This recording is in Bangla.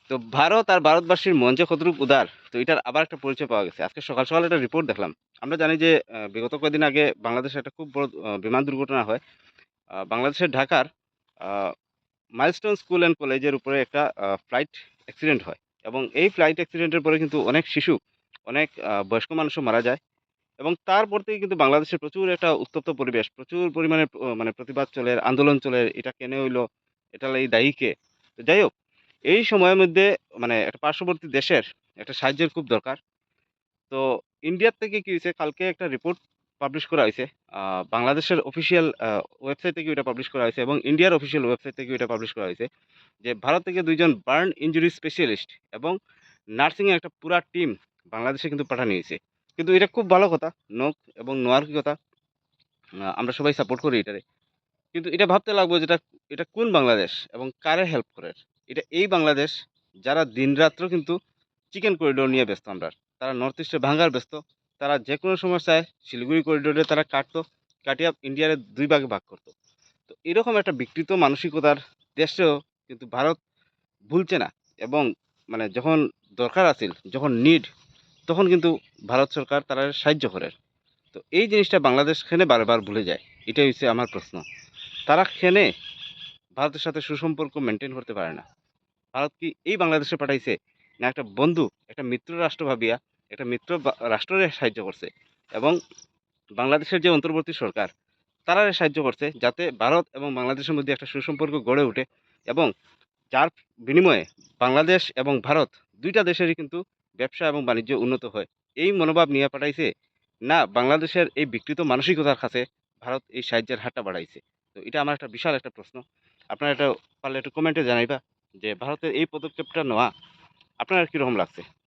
তো ভারত আর ভারতবাসীর মন যে কতটুকু উদার, তো এটার আবার একটা পরিচয় পাওয়া গেছে। আজকে সকাল সকাল একটা রিপোর্ট দেখলাম। আমরা জানি যে বিগত কয়েকদিন আগে বাংলাদেশে একটা খুব বড় বিমান দুর্ঘটনা হয়। বাংলাদেশের ঢাকার আ মাইলস্টোন স্কুল অ্যান্ড কলেজের উপরে একটা ফ্লাইট অ্যাক্সিডেন্ট হয় এবং এই ফ্লাইট অ্যাক্সিডেন্টের পরে কিন্তু অনেক শিশু, অনেক বয়স্ক মানুষও মারা যায় এবং তারপর থেকে কিন্তু বাংলাদেশে প্রচুর একটা উত্তপ্ত পরিবেশ, প্রচুর পরিমাণে মানে প্রতিবাদ চলে, আন্দোলন চলে। এটা কেন হইলো? এটার লাগি দায়ী কে? তো যাই হোক, এই সময়ের মধ্যে মানে একটা পার্শ্ববর্তী দেশের একটা সাহায্যের খুব দরকার। তো ইন্ডিয়ার থেকে কি হইছে, কালকে একটা রিপোর্ট পাবলিশ করা হইছে। আ বাংলাদেশের অফিসিয়াল ওয়েবসাইট থেকে ওইটা পাবলিশ করা হইছে এবং ইন্ডিয়ার অফিসিয়াল ওয়েবসাইট থেকে ওইটা পাবলিশ করা হইছে যে ভারত থেকে ২ জন বার্ন ইনজুরি স্পেশালিস্ট এবং নার্সিং এর একটা পুরা টিম বাংলাদেশে কিন্তু পাঠানো হইছে। কিন্তু এটা খুব ভালো কথা। নোক এবং নোয়ার কি কথা, আমরা সবাই সাপোর্ট করি এটারে। কিন্তু এটা ভাবতে লাগবো যে এটা কোন বাংলাদেশ এবং কারে হেল্প করে? এটা এই বাংলাদেশ যারা দিনরাত্র কিন্তু চিকেন করিডোর নিয়ে ব্যস্ত আমরা। তারা নর্থ ইস্টে ভাঙার ব্যস্ত। তারা যেকোনো সময় চায় শিলিগুড়ি করিডোরে তারা কাটতো, কাটিয়ে ইন্ডিয়ারে ২ ভাগে ভাগ করত। তো এরকম একটা বিকৃত মানসিকতার দেশেও কিন্তু ভারত ভুলছে না এবং মানে যখন দরকার আছিল, যখন নিড, তখন কিন্তু ভারত সরকার তারা সাহায্য করে। তো এই জিনিসটা বাংলাদেশ কেনে বারবার ভুলে যায়? এটাই হচ্ছে আমার প্রশ্ন। তারা কেনে ভারতের সাথে সুসম্পর্ক মেইনটেইন করতে পারে না? ভারত কি এই বাংলাদেশে পাঠাইছে? না একটা বন্ধু, একটা মিত্র রাষ্ট্র ভাবিয়া একটা মিত্র রাষ্ট্ররে সাহায্য করছে এবং বাংলাদেশের যে অন্তর্বর্তী সরকার তারারে সাহায্য করছে যাতে ভারত এবং বাংলাদেশের মধ্যে একটা সুসম্পর্ক গড়ে ওঠে এবং যার বিনিময়ে বাংলাদেশ এবং ভারত ২ টা দেশেরই কিন্তু ব্যবসা এবং বাণিজ্য উন্নত হয়। এই মনোভাব নিয়ে পাঠাইছে, না বাংলাদেশের এই বিকৃত মানসিকতার কাছে ভারত এই সাহায্যের হাতটা বাড়াইছে? তো এটা আমার একটা বিশাল একটা প্রশ্ন। আপনারা এটা পারলে একটু কমেন্টে জানাইবা যে ভারতের এই পদক্ষেপটা নেওয়া আপনার কিরকম লাগছে?